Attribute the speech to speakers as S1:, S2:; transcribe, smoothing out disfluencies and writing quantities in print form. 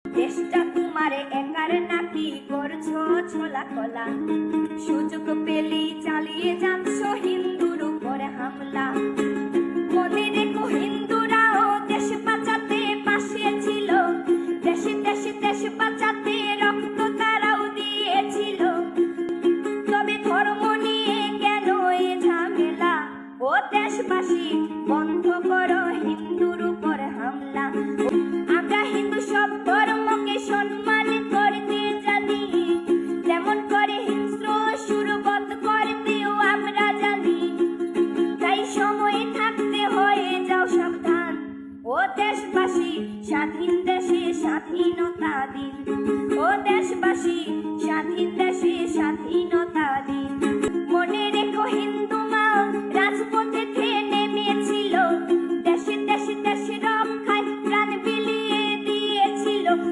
S1: দেশটা তোমারে একার নাকি করছো ছোলা কলা, সুযোগ পেলেই চালিয়ে যাচ্ছ হিন্দুর উপরে হামলা। মনে রেখো হিন্দুরাও দেশ বাঁচাতে পাশে ছিল, দেশে দেশে দেশ বাঁচাতে রক্ত তারাও দিয়েছিল। তবে ধর্ম নিয়ে কেন এ ঝামেলা? ও দেশবাসী বন্ধ করো হিন্দুর উপর হামলা। আমরা হিন্দু সব ধর্মকে সম্মান করতে জানি, যেমন করে হিংস্র সুরবধ করতেও আমরা জানি। তাই সময় থাকতে হয়ে যাও সাবধান, ও দেশবাসী স্বাধীন দেশে স্বাধীনতা দিন। ও দেশবাসী স্বাধীন দেশে স্বাধীন